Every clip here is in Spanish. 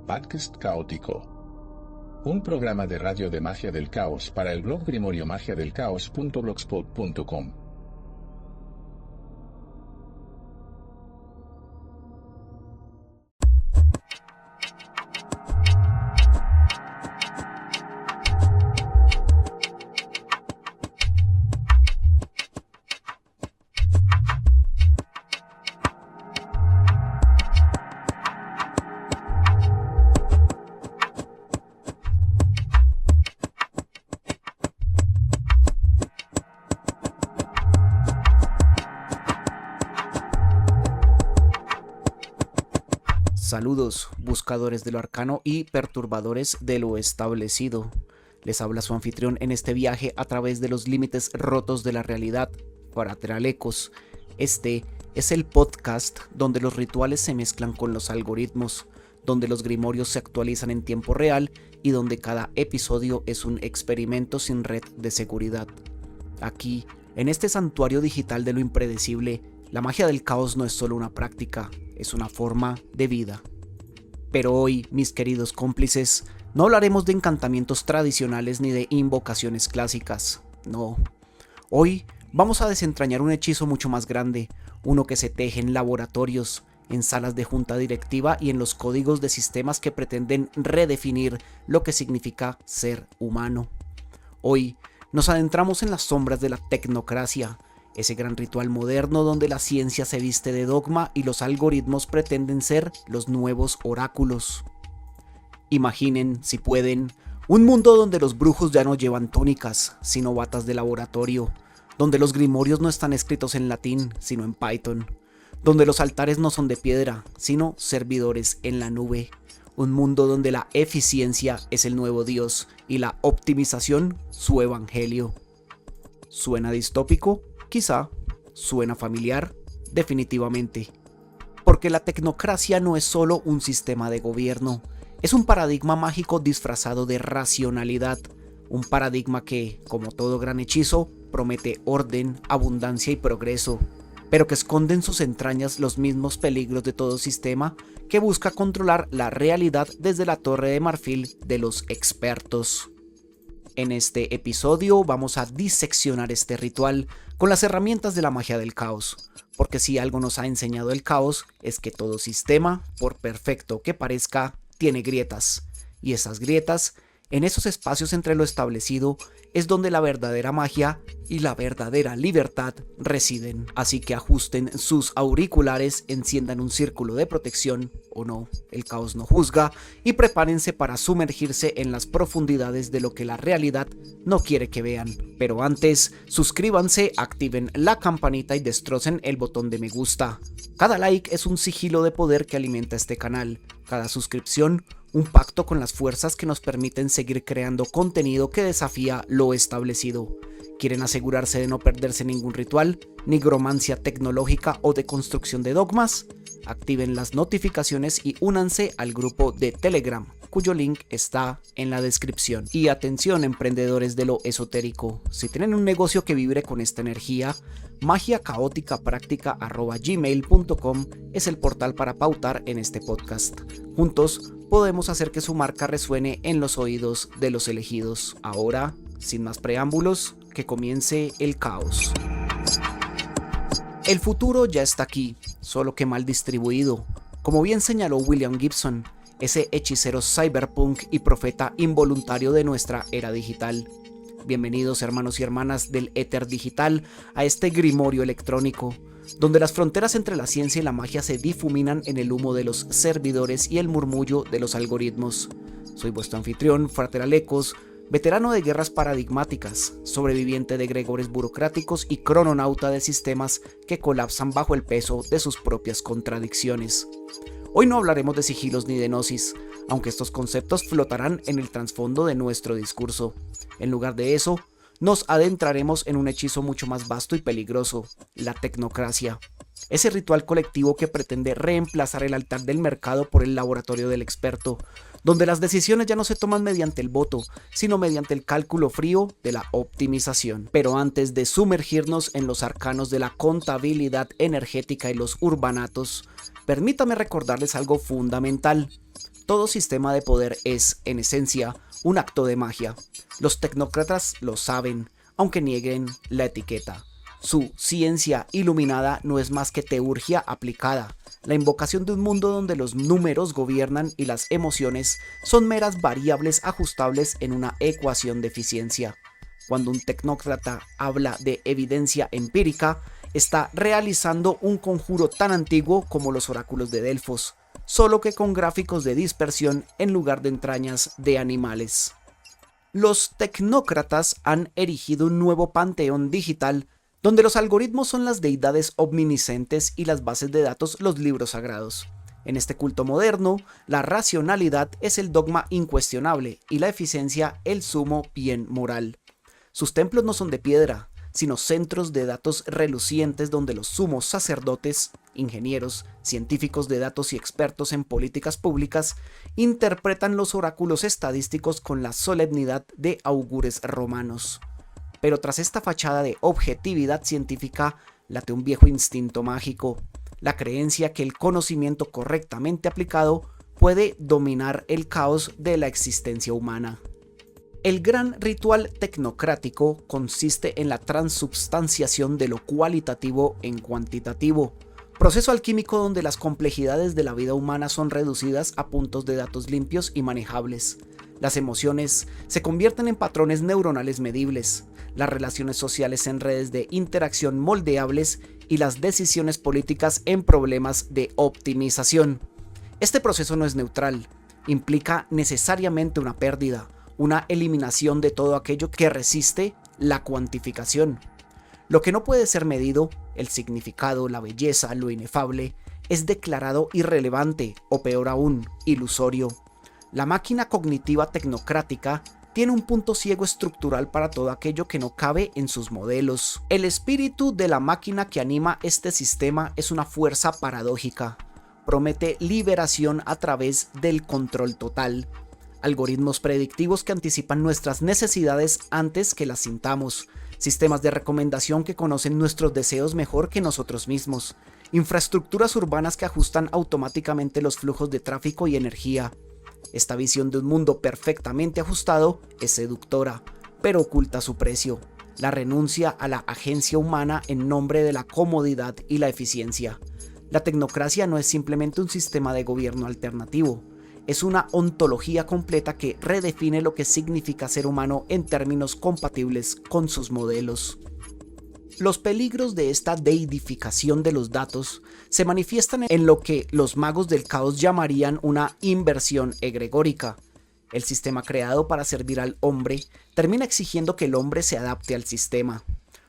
Podcast Caótico. Un programa de radio de magia del caos para el blog grimoriomagiadelcaos.blogspot.com. Saludos, buscadores de lo arcano y perturbadores de lo establecido. Les habla su anfitrión en este viaje a través de los límites rotos de la realidad, Frater-Alecos. Este es el podcast donde los rituales se mezclan con los algoritmos, donde los grimorios se actualizan en tiempo real y donde cada episodio es un experimento sin red de seguridad. Aquí, en este santuario digital de lo impredecible, la magia del caos no es solo una práctica, es una forma de vida. Pero hoy, mis queridos cómplices, no hablaremos de encantamientos tradicionales ni de invocaciones clásicas, no. Hoy vamos a desentrañar un hechizo mucho más grande, uno que se teje en laboratorios, en salas de junta directiva y en los códigos de sistemas que pretenden redefinir lo que significa ser humano. Hoy nos adentramos en las sombras de la tecnocracia, ese gran ritual moderno donde la ciencia se viste de dogma y los algoritmos pretenden ser los nuevos oráculos. Imaginen, si pueden, un mundo donde los brujos ya no llevan túnicas, sino batas de laboratorio, donde los grimorios no están escritos en latín, sino en Python, donde los altares no son de piedra, sino servidores en la nube. Un mundo donde la eficiencia es el nuevo Dios y la optimización su evangelio. ¿Suena distópico? Quizá. ¿Suena familiar? Definitivamente. Porque la tecnocracia no es solo un sistema de gobierno, es un paradigma mágico disfrazado de racionalidad, un paradigma que, como todo gran hechizo, promete orden, abundancia y progreso, pero que esconde en sus entrañas los mismos peligros de todo sistema que busca controlar la realidad desde la torre de marfil de los expertos. En este episodio vamos a diseccionar este ritual con las herramientas de la magia del caos, porque si algo nos ha enseñado el caos es que todo sistema, por perfecto que parezca, tiene grietas, y esas grietas, en esos espacios entre lo establecido, es donde la verdadera magia y la verdadera libertad residen. Así que ajusten sus auriculares, enciendan un círculo de protección, o no, el caos no juzga, y prepárense para sumergirse en las profundidades de lo que la realidad no quiere que vean. Pero antes, suscríbanse, activen la campanita y destrocen el botón de me gusta. Cada like es un sigilo de poder que alimenta este canal. Cada suscripción, un pacto con las fuerzas que nos permiten seguir creando contenido que desafía lo establecido. ¿Quieren asegurarse de no perderse ningún ritual, nigromancia tecnológica o de construcción de dogmas? Activen las notificaciones y únanse al grupo de Telegram, cuyo link está en la descripción. Y atención, emprendedores de lo esotérico, si tienen un negocio que vibre con esta energía, magiacaóticapráctica@gmail.com es el portal para pautar en este podcast. Juntos podemos hacer que su marca resuene en los oídos de los elegidos. Ahora, sin más preámbulos, que comience el caos. El futuro ya está aquí, solo que mal distribuido. Como bien señaló William Gibson, ese hechicero cyberpunk y profeta involuntario de nuestra era digital. Bienvenidos, hermanos y hermanas del éter digital, a este grimorio electrónico, donde las fronteras entre la ciencia y la magia se difuminan en el humo de los servidores y el murmullo de los algoritmos. Soy vuestro anfitrión, Frater-Alecos, veterano de guerras paradigmáticas, sobreviviente de egregores burocráticos y crononauta de sistemas que colapsan bajo el peso de sus propias contradicciones. Hoy no hablaremos de sigilos ni de gnosis, aunque estos conceptos flotarán en el trasfondo de nuestro discurso. En lugar de eso, nos adentraremos en un hechizo mucho más vasto y peligroso, la tecnocracia. Ese ritual colectivo que pretende reemplazar el altar del mercado por el laboratorio del experto, donde las decisiones ya no se toman mediante el voto, sino mediante el cálculo frío de la optimización. Pero antes de sumergirnos en los arcanos de la contabilidad energética y los urbanatos, permítame recordarles algo fundamental. Todo sistema de poder es, en esencia, un acto de magia. Los tecnócratas lo saben, aunque nieguen la etiqueta. Su ciencia iluminada no es más que teurgia aplicada, la invocación de un mundo donde los números gobiernan y las emociones son meras variables ajustables en una ecuación de eficiencia. Cuando un tecnócrata habla de evidencia empírica, está realizando un conjuro tan antiguo como los oráculos de Delfos, solo que con gráficos de dispersión en lugar de entrañas de animales. Los tecnócratas han erigido un nuevo panteón digital donde los algoritmos son las deidades omniscientes y las bases de datos los libros sagrados. En este culto moderno, la racionalidad es el dogma incuestionable y la eficiencia el sumo bien moral. Sus templos no son de piedra, sino centros de datos relucientes donde los sumos sacerdotes, ingenieros, científicos de datos y expertos en políticas públicas interpretan los oráculos estadísticos con la solemnidad de augures romanos. Pero tras esta fachada de objetividad científica late un viejo instinto mágico, la creencia que el conocimiento correctamente aplicado puede dominar el caos de la existencia humana. El gran ritual tecnocrático consiste en la transubstanciación de lo cualitativo en cuantitativo, proceso alquímico donde las complejidades de la vida humana son reducidas a puntos de datos limpios y manejables. Las emociones se convierten en patrones neuronales medibles, las relaciones sociales en redes de interacción moldeables y las decisiones políticas en problemas de optimización. Este proceso no es neutral, implica necesariamente una pérdida, una eliminación de todo aquello que resiste la cuantificación. Lo que no puede ser medido, el significado, la belleza, lo inefable, es declarado irrelevante o peor aún, ilusorio. La máquina cognitiva tecnocrática tiene un punto ciego estructural para todo aquello que no cabe en sus modelos. El espíritu de la máquina que anima este sistema es una fuerza paradójica. Promete liberación a través del control total. Algoritmos predictivos que anticipan nuestras necesidades antes que las sintamos, sistemas de recomendación que conocen nuestros deseos mejor que nosotros mismos, infraestructuras urbanas que ajustan automáticamente los flujos de tráfico y energía. Esta visión de un mundo perfectamente ajustado es seductora, pero oculta su precio, la renuncia a la agencia humana en nombre de la comodidad y la eficiencia. La tecnocracia no es simplemente un sistema de gobierno alternativo, es una ontología completa que redefine lo que significa ser humano en términos compatibles con sus modelos. Los peligros de esta deidificación de los datos se manifiestan en lo que los magos del caos llamarían una inversión egregórica. El sistema creado para servir al hombre termina exigiendo que el hombre se adapte al sistema.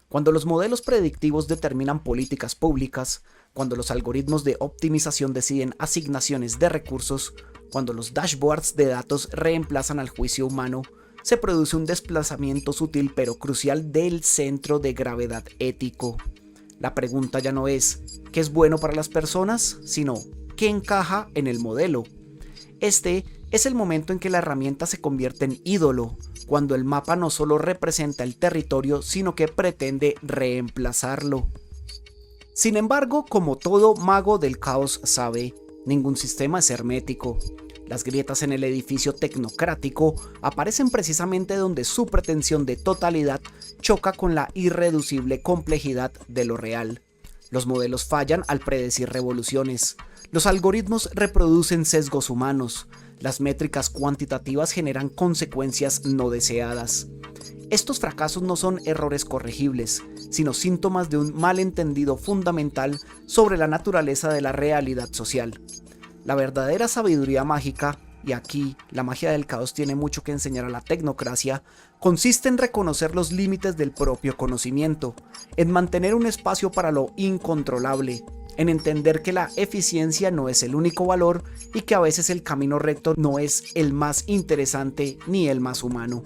Cuando los modelos predictivos determinan políticas públicas, cuando los algoritmos de optimización deciden asignaciones de recursos, cuando los dashboards de datos reemplazan al juicio humano, se produce un desplazamiento sutil pero crucial del centro de gravedad ético. La pregunta ya no es ¿qué es bueno para las personas?, sino ¿qué encaja en el modelo? Este es el momento en que la herramienta se convierte en ídolo, cuando el mapa no solo representa el territorio, sino que pretende reemplazarlo. Sin embargo, como todo mago del caos sabe, ningún sistema es hermético. Las grietas en el edificio tecnocrático aparecen precisamente donde su pretensión de totalidad choca con la irreducible complejidad de lo real. Los modelos fallan al predecir revoluciones. Los algoritmos reproducen sesgos humanos. Las métricas cuantitativas generan consecuencias no deseadas. Estos fracasos no son errores corregibles, sino síntomas de un malentendido fundamental sobre la naturaleza de la realidad social. La verdadera sabiduría mágica, y aquí la magia del caos tiene mucho que enseñar a la tecnocracia, consiste en reconocer los límites del propio conocimiento, en mantener un espacio para lo incontrolable, en entender que la eficiencia no es el único valor y que a veces el camino recto no es el más interesante ni el más humano.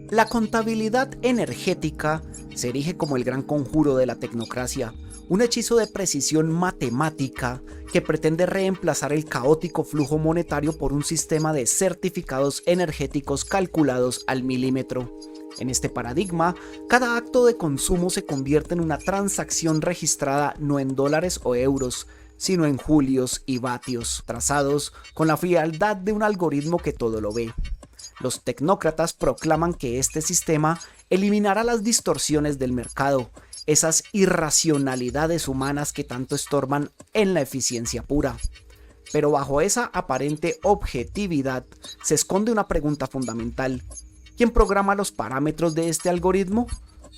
La contabilidad energética se erige como el gran conjuro de la tecnocracia, un hechizo de precisión matemática que pretende reemplazar el caótico flujo monetario por un sistema de certificados energéticos calculados al milímetro. En este paradigma, cada acto de consumo se convierte en una transacción registrada no en dólares o euros, sino en julios y vatios, trazados con la frialdad de un algoritmo que todo lo ve. Los tecnócratas proclaman que este sistema eliminará las distorsiones del mercado, esas irracionalidades humanas que tanto estorban en la eficiencia pura. Pero bajo esa aparente objetividad se esconde una pregunta fundamental. ¿Quién programa los parámetros de este algoritmo?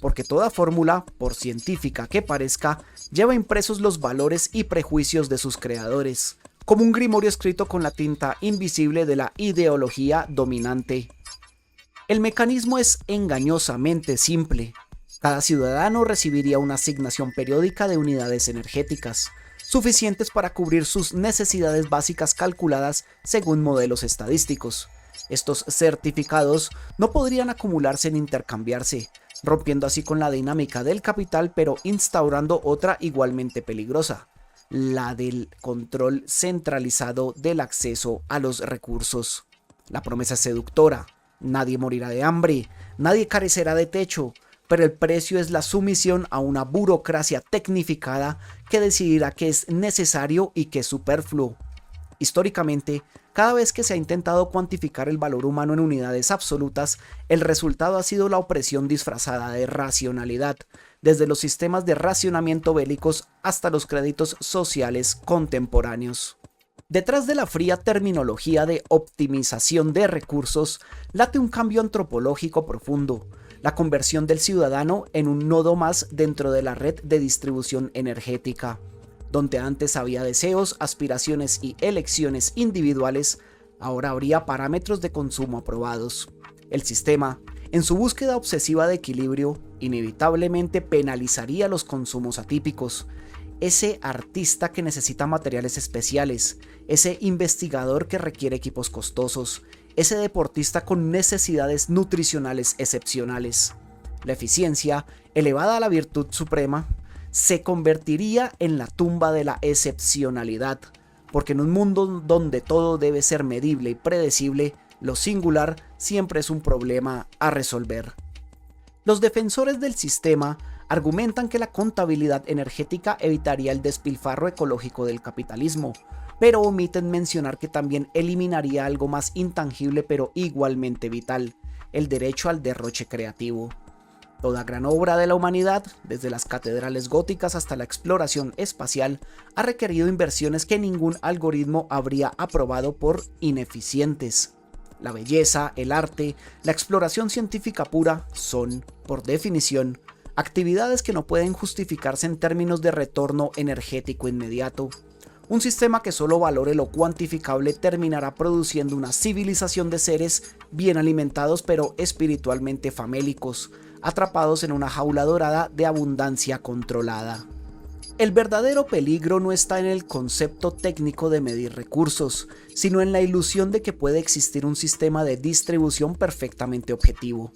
Porque toda fórmula, por científica que parezca, lleva impresos los valores y prejuicios de sus creadores, como un grimorio escrito con la tinta invisible de la ideología dominante. El mecanismo es engañosamente simple. Cada ciudadano recibiría una asignación periódica de unidades energéticas, suficientes para cubrir sus necesidades básicas calculadas según modelos estadísticos. Estos certificados no podrían acumularse ni intercambiarse, rompiendo así con la dinámica del capital, pero instaurando otra igualmente peligrosa, la del control centralizado del acceso a los recursos. La promesa es seductora: nadie morirá de hambre, nadie carecerá de techo, pero el precio es la sumisión a una burocracia tecnificada que decidirá qué es necesario y qué es superfluo. Históricamente, cada vez que se ha intentado cuantificar el valor humano en unidades absolutas, el resultado ha sido la opresión disfrazada de racionalidad, desde los sistemas de racionamiento bélicos hasta los créditos sociales contemporáneos. Detrás de la fría terminología de optimización de recursos late un cambio antropológico profundo: la conversión del ciudadano en un nodo más dentro de la red de distribución energética. Donde antes había deseos, aspiraciones y elecciones individuales, ahora habría parámetros de consumo aprobados. El sistema, en su búsqueda obsesiva de equilibrio, inevitablemente penalizaría los consumos atípicos. Ese artista que necesita materiales especiales, ese investigador que requiere equipos costosos, ese deportista con necesidades nutricionales excepcionales. La eficiencia, elevada a la virtud suprema, se convertiría en la tumba de la excepcionalidad, porque en un mundo donde todo debe ser medible y predecible, lo singular siempre es un problema a resolver. Los defensores del sistema argumentan que la contabilidad energética evitaría el despilfarro ecológico del capitalismo, pero omiten mencionar que también eliminaría algo más intangible pero igualmente vital: el derecho al derroche creativo. Toda gran obra de la humanidad, desde las catedrales góticas hasta la exploración espacial, ha requerido inversiones que ningún algoritmo habría aprobado por ineficientes. La belleza, el arte, la exploración científica pura son, por definición, actividades que no pueden justificarse en términos de retorno energético inmediato. Un sistema que solo valore lo cuantificable terminará produciendo una civilización de seres bien alimentados pero espiritualmente famélicos, atrapados en una jaula dorada de abundancia controlada. El verdadero peligro no está en el concepto técnico de medir recursos, sino en la ilusión de que puede existir un sistema de distribución perfectamente objetivo.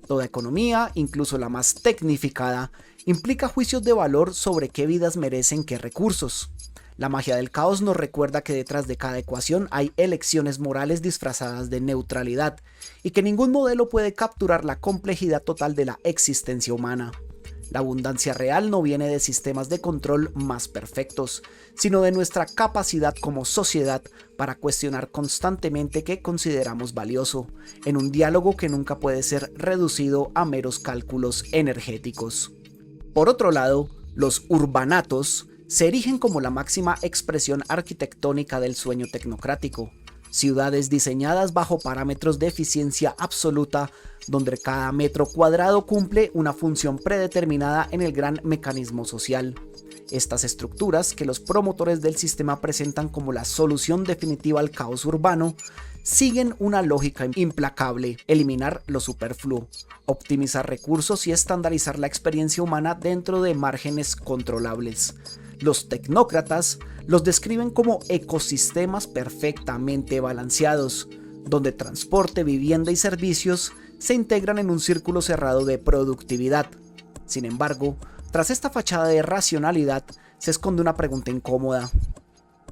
Toda economía, incluso la más tecnificada, implica juicios de valor sobre qué vidas merecen qué recursos. La magia del caos nos recuerda que detrás de cada ecuación hay elecciones morales disfrazadas de neutralidad y que ningún modelo puede capturar la complejidad total de la existencia humana. La abundancia real no viene de sistemas de control más perfectos, sino de nuestra capacidad como sociedad para cuestionar constantemente qué consideramos valioso, en un diálogo que nunca puede ser reducido a meros cálculos energéticos. Por otro lado, los urbanatos se erigen como la máxima expresión arquitectónica del sueño tecnocrático: ciudades diseñadas bajo parámetros de eficiencia absoluta, donde cada metro cuadrado cumple una función predeterminada en el gran mecanismo social. Estas estructuras, que los promotores del sistema presentan como la solución definitiva al caos urbano, siguen una lógica implacable: eliminar lo superfluo, optimizar recursos y estandarizar la experiencia humana dentro de márgenes controlables. Los tecnócratas los describen como ecosistemas perfectamente balanceados, donde transporte, vivienda y servicios se integran en un círculo cerrado de productividad. Sin embargo, tras esta fachada de racionalidad se esconde una pregunta incómoda: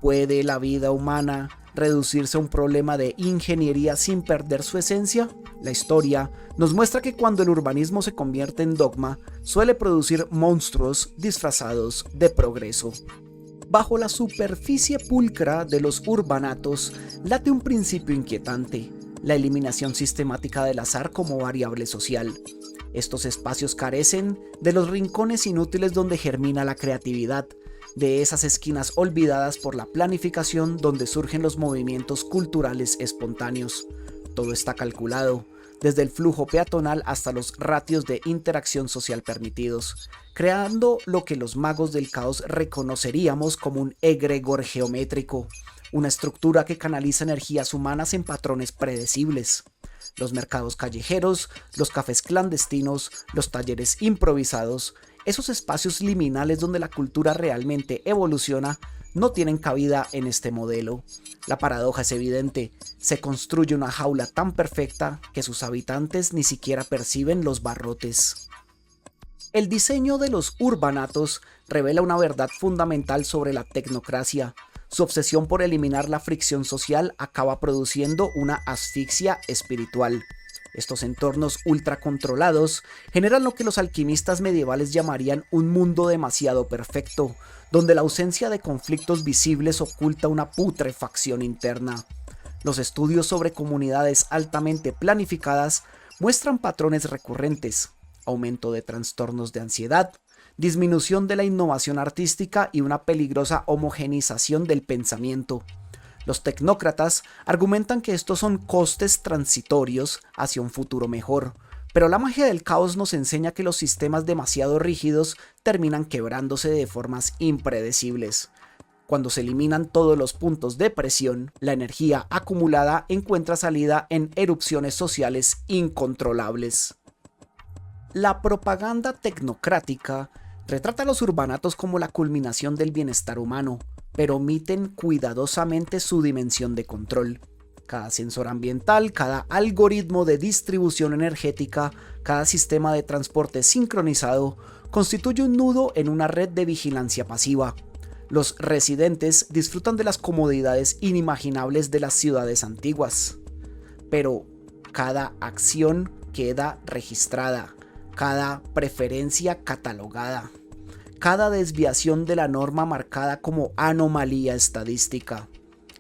¿puede la vida humana reducirse a un problema de ingeniería sin perder su esencia? La historia nos muestra que cuando el urbanismo se convierte en dogma, suele producir monstruos disfrazados de progreso. Bajo la superficie pulcra de los urbanatos late un principio inquietante: la eliminación sistemática del azar como variable social. Estos espacios carecen de los rincones inútiles donde germina la creatividad, de esas esquinas olvidadas por la planificación donde surgen los movimientos culturales espontáneos. Todo está calculado, desde el flujo peatonal hasta los ratios de interacción social permitidos, creando lo que los magos del caos reconoceríamos como un egregor geométrico, una estructura que canaliza energías humanas en patrones predecibles. Los mercados callejeros, los cafés clandestinos, los talleres improvisados, esos espacios liminales donde la cultura realmente evoluciona, no tienen cabida en este modelo. La paradoja es evidente: se construye una jaula tan perfecta que sus habitantes ni siquiera perciben los barrotes. El diseño de los urbanatos revela una verdad fundamental sobre la tecnocracia. Su obsesión por eliminar la fricción social acaba produciendo una asfixia espiritual. Estos entornos ultracontrolados generan lo que los alquimistas medievales llamarían un mundo demasiado perfecto, donde la ausencia de conflictos visibles oculta una putrefacción interna. Los estudios sobre comunidades altamente planificadas muestran patrones recurrentes: aumento de trastornos de ansiedad, disminución de la innovación artística y una peligrosa homogenización del pensamiento. Los tecnócratas argumentan que estos son costes transitorios hacia un futuro mejor, pero la magia del caos nos enseña que los sistemas demasiado rígidos terminan quebrándose de formas impredecibles. Cuando se eliminan todos los puntos de presión, la energía acumulada encuentra salida en erupciones sociales incontrolables. La propaganda tecnocrática retrata a los urbanatos como la culminación del bienestar humano, pero omiten cuidadosamente su dimensión de control. Cada sensor ambiental, cada algoritmo de distribución energética, cada sistema de transporte sincronizado constituye un nudo en una red de vigilancia pasiva. Los residentes disfrutan de las comodidades inimaginables de las ciudades antiguas, pero cada acción queda registrada, cada preferencia catalogada, cada desviación de la norma marcada como anomalía estadística.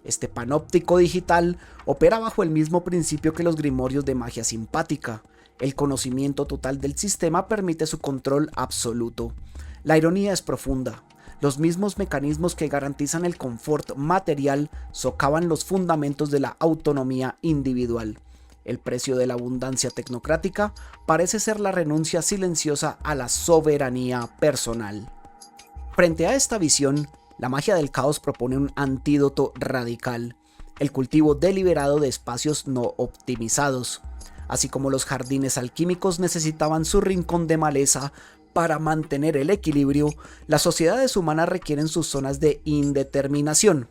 Este panóptico digital opera bajo el mismo principio que los grimorios de magia simpática. El conocimiento total del sistema permite su control absoluto. La ironía es profunda. Los mismos mecanismos que garantizan el confort material socavan los fundamentos de la autonomía individual. El precio de la abundancia tecnocrática parece ser la renuncia silenciosa a la soberanía personal. Frente a esta visión, la magia del caos propone un antídoto radical: el cultivo deliberado de espacios no optimizados. Así como los jardines alquímicos necesitaban su rincón de maleza para mantener el equilibrio, las sociedades humanas requieren sus zonas de indeterminación.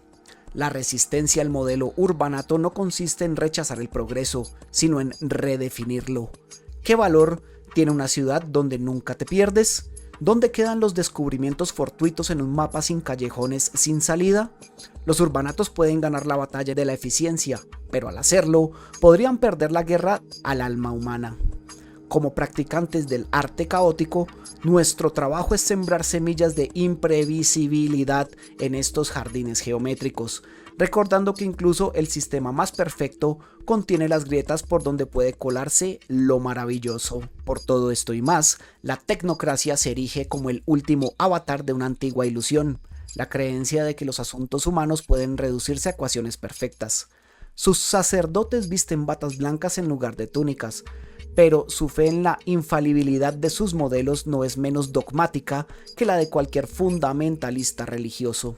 La resistencia al modelo urbanato no consiste en rechazar el progreso, sino en redefinirlo. ¿Qué valor tiene una ciudad donde nunca te pierdes? ¿Dónde quedan los descubrimientos fortuitos en un mapa sin callejones sin salida? Los urbanatos pueden ganar la batalla de la eficiencia, pero al hacerlo, podrían perder la guerra al alma humana. Como practicantes del arte caótico, nuestro trabajo es sembrar semillas de imprevisibilidad en estos jardines geométricos, recordando que incluso el sistema más perfecto contiene las grietas por donde puede colarse lo maravilloso. Por todo esto y más, la tecnocracia se erige como el último avatar de una antigua ilusión: la creencia de que los asuntos humanos pueden reducirse a ecuaciones perfectas. Sus sacerdotes visten batas blancas en lugar de túnicas, pero su fe en la infalibilidad de sus modelos no es menos dogmática que la de cualquier fundamentalista religioso.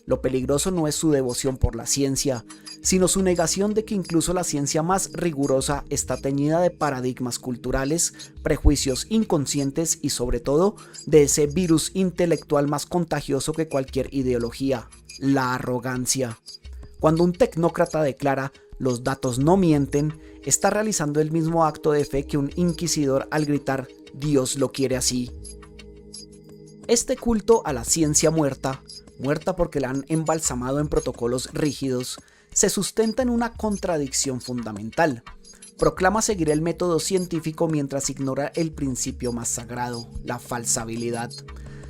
Lo peligroso no es su devoción por la ciencia, sino su negación de que incluso la ciencia más rigurosa está teñida de paradigmas culturales, prejuicios inconscientes y sobre todo de ese virus intelectual más contagioso que cualquier ideología: la arrogancia. Cuando un tecnócrata declara "los datos no mienten", está realizando el mismo acto de fe que un inquisidor al gritar "Dios lo quiere así". Este culto a la ciencia muerta porque la han embalsamado en protocolos rígidos, se sustenta en una contradicción fundamental. Proclama seguir el método científico mientras ignora el principio más sagrado: la falsabilidad.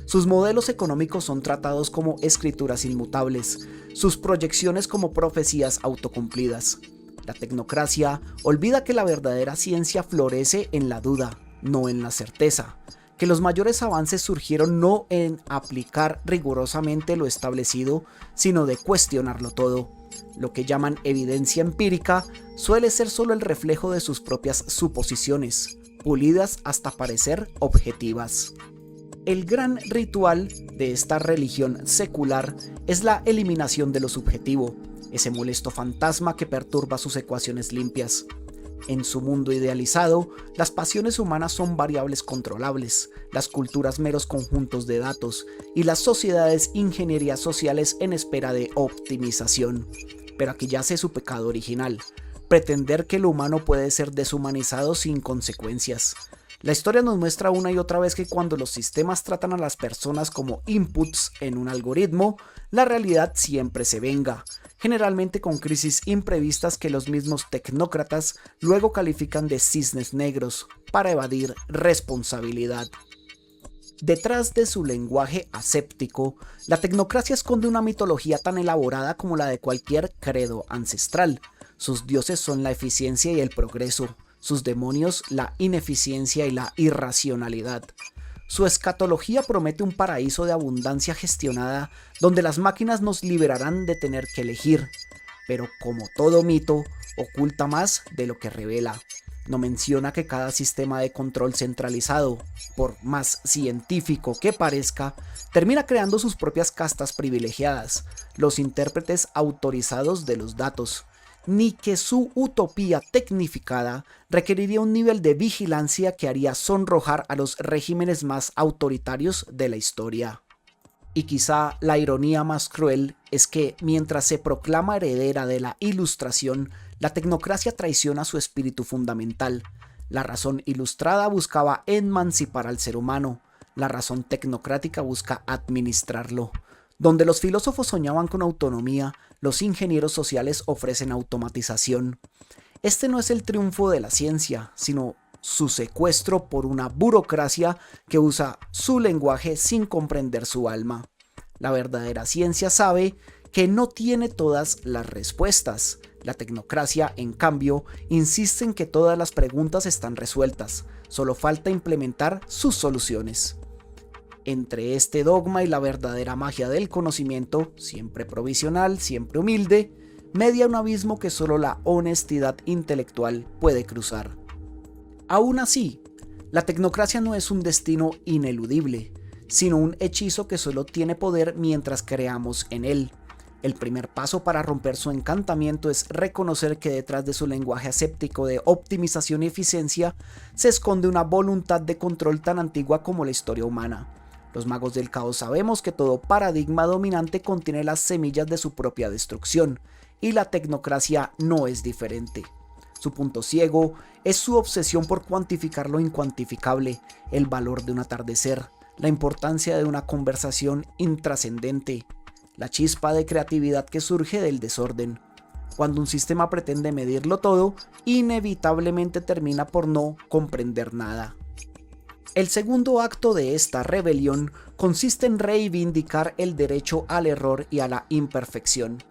Sus modelos económicos son tratados como escrituras inmutables, sus proyecciones como profecías autocumplidas. La tecnocracia olvida que la verdadera ciencia florece en la duda, no en la certeza, que los mayores avances surgieron no en aplicar rigurosamente lo establecido, sino de cuestionarlo todo. Lo que llaman evidencia empírica suele ser solo el reflejo de sus propias suposiciones, pulidas hasta parecer objetivas. El gran ritual de esta religión secular es la eliminación de lo subjetivo, ese molesto fantasma que perturba sus ecuaciones limpias. En su mundo idealizado, las pasiones humanas son variables controlables, las culturas meros conjuntos de datos y las sociedades ingenierías sociales en espera de optimización. Pero aquí yace su pecado original, pretender que lo humano puede ser deshumanizado sin consecuencias. La historia nos muestra una y otra vez que cuando los sistemas tratan a las personas como inputs en un algoritmo, la realidad siempre se venga, generalmente con crisis imprevistas que los mismos tecnócratas luego califican de cisnes negros para evadir responsabilidad. Detrás de su lenguaje aséptico, la tecnocracia esconde una mitología tan elaborada como la de cualquier credo ancestral. Sus dioses son la eficiencia y el progreso, sus demonios la ineficiencia y la irracionalidad. Su escatología promete un paraíso de abundancia gestionada donde las máquinas nos liberarán de tener que elegir, pero como todo mito, oculta más de lo que revela. No menciona que cada sistema de control centralizado, por más científico que parezca, termina creando sus propias castas privilegiadas, los intérpretes autorizados de los datos, ni que su utopía tecnificada requeriría un nivel de vigilancia que haría sonrojar a los regímenes más autoritarios de la historia. Y quizá la ironía más cruel es que mientras se proclama heredera de la Ilustración, la tecnocracia traiciona su espíritu fundamental. La razón ilustrada buscaba emancipar al ser humano, la razón tecnocrática busca administrarlo. Donde los filósofos soñaban con autonomía, los ingenieros sociales ofrecen automatización. Este no es el triunfo de la ciencia, sino su secuestro por una burocracia que usa su lenguaje sin comprender su alma. La verdadera ciencia sabe que no tiene todas las respuestas. La tecnocracia, en cambio, insiste en que todas las preguntas están resueltas, solo falta implementar sus soluciones. Entre este dogma y la verdadera magia del conocimiento, siempre provisional, siempre humilde, media un abismo que solo la honestidad intelectual puede cruzar. Aún así, la tecnocracia no es un destino ineludible, sino un hechizo que solo tiene poder mientras creamos en él. El primer paso para romper su encantamiento es reconocer que detrás de su lenguaje aséptico de optimización y eficiencia se esconde una voluntad de control tan antigua como la historia humana. Los magos del caos sabemos que todo paradigma dominante contiene las semillas de su propia destrucción, y la tecnocracia no es diferente. Su punto ciego es su obsesión por cuantificar lo incuantificable, el valor de un atardecer, la importancia de una conversación intrascendente, la chispa de creatividad que surge del desorden. Cuando un sistema pretende medirlo todo, inevitablemente termina por no comprender nada. El segundo acto de esta rebelión consiste en reivindicar el derecho al error y a la imperfección.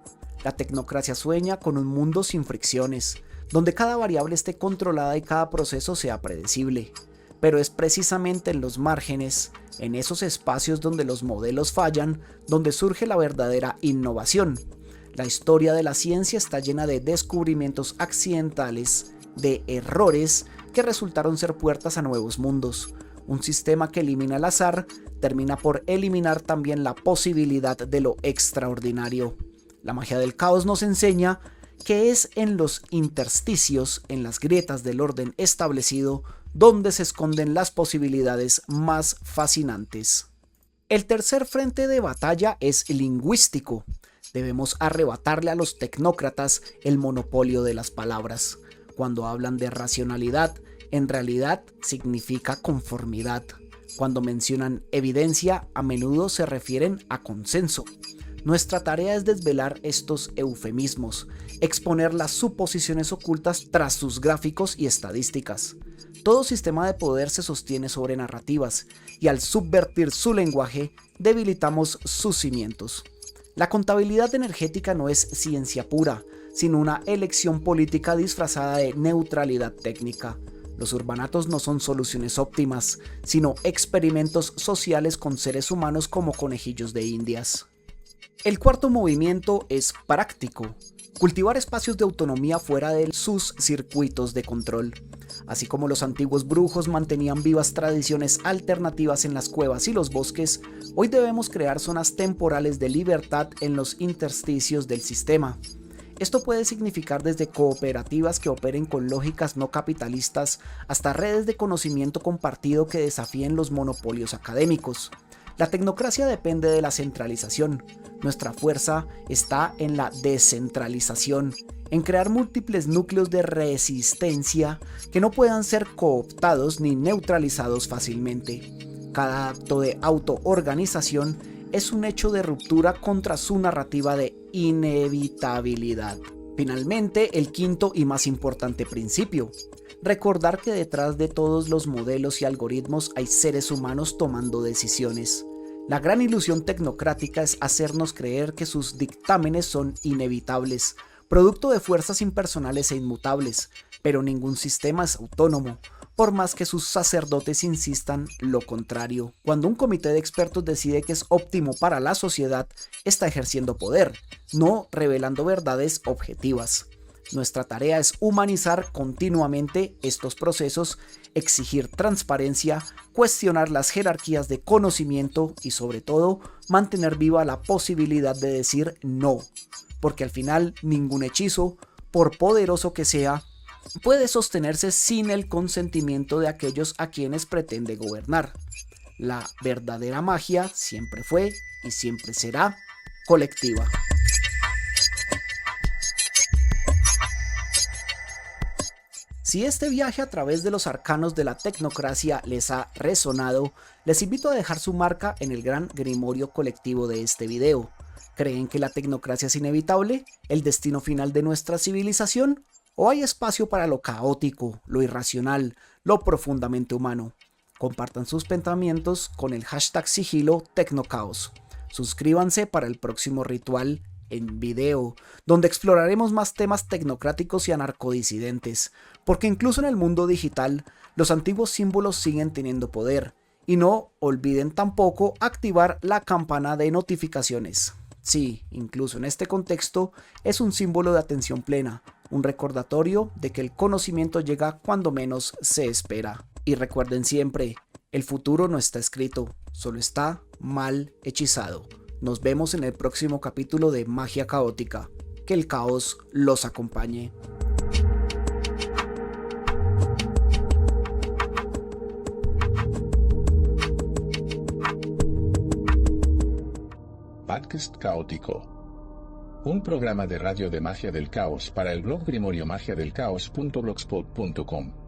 La tecnocracia sueña con un mundo sin fricciones, donde cada variable esté controlada y cada proceso sea predecible. Pero es precisamente en los márgenes, en esos espacios donde los modelos fallan, donde surge la verdadera innovación. La historia de la ciencia está llena de descubrimientos accidentales, de errores que resultaron ser puertas a nuevos mundos. Un sistema que elimina el azar termina por eliminar también la posibilidad de lo extraordinario. La magia del caos nos enseña que es en los intersticios, en las grietas del orden establecido, donde se esconden las posibilidades más fascinantes. El tercer frente de batalla es lingüístico. Debemos arrebatarle a los tecnócratas el monopolio de las palabras. Cuando hablan de racionalidad, en realidad significa conformidad. Cuando mencionan evidencia, a menudo se refieren a consenso. Nuestra tarea es desvelar estos eufemismos, exponer las suposiciones ocultas tras sus gráficos y estadísticas. Todo sistema de poder se sostiene sobre narrativas, y al subvertir su lenguaje, debilitamos sus cimientos. La contabilidad energética no es ciencia pura, sino una elección política disfrazada de neutralidad técnica. Los urbanatos no son soluciones óptimas, sino experimentos sociales con seres humanos como conejillos de indias. El cuarto movimiento es práctico: cultivar espacios de autonomía fuera de sus circuitos de control. Así como los antiguos brujos mantenían vivas tradiciones alternativas en las cuevas y los bosques, hoy debemos crear zonas temporales de libertad en los intersticios del sistema. Esto puede significar desde cooperativas que operen con lógicas no capitalistas hasta redes de conocimiento compartido que desafíen los monopolios académicos. La tecnocracia depende de la centralización. Nuestra fuerza está en la descentralización, en crear múltiples núcleos de resistencia que no puedan ser cooptados ni neutralizados fácilmente. Cada acto de autoorganización es un hecho de ruptura contra su narrativa de inevitabilidad. Finalmente, el quinto y más importante principio: recordar que detrás de todos los modelos y algoritmos hay seres humanos tomando decisiones. La gran ilusión tecnocrática es hacernos creer que sus dictámenes son inevitables, producto de fuerzas impersonales e inmutables, pero ningún sistema es autónomo, por más que sus sacerdotes insistan lo contrario. Cuando un comité de expertos decide que es óptimo para la sociedad, está ejerciendo poder, no revelando verdades objetivas. Nuestra tarea es humanizar continuamente estos procesos, exigir transparencia, cuestionar las jerarquías de conocimiento y, sobre todo, mantener viva la posibilidad de decir no, porque al final ningún hechizo, por poderoso que sea, puede sostenerse sin el consentimiento de aquellos a quienes pretende gobernar. La verdadera magia siempre fue y siempre será colectiva. Si este viaje a través de los arcanos de la tecnocracia les ha resonado, les invito a dejar su marca en el gran grimorio colectivo de este video. ¿Creen que la tecnocracia es inevitable, el destino final de nuestra civilización? ¿O hay espacio para lo caótico, lo irracional, lo profundamente humano? Compartan sus pensamientos con el hashtag sigilo Tecnocaos. Suscríbanse para el próximo ritual en video, donde exploraremos más temas tecnocráticos y anarcodisidentes, porque incluso en el mundo digital, los antiguos símbolos siguen teniendo poder. Y no olviden tampoco activar la campana de notificaciones. Sí, incluso en este contexto, es un símbolo de atención plena, un recordatorio de que el conocimiento llega cuando menos se espera. Y recuerden siempre, el futuro no está escrito, solo está mal hechizado. Nos vemos en el próximo capítulo de Magia Caótica. Que el caos los acompañe. Podcast Caótico. Un programa de radio de magia del caos para el blog grimoriomagiadelcaos.blogspot.com.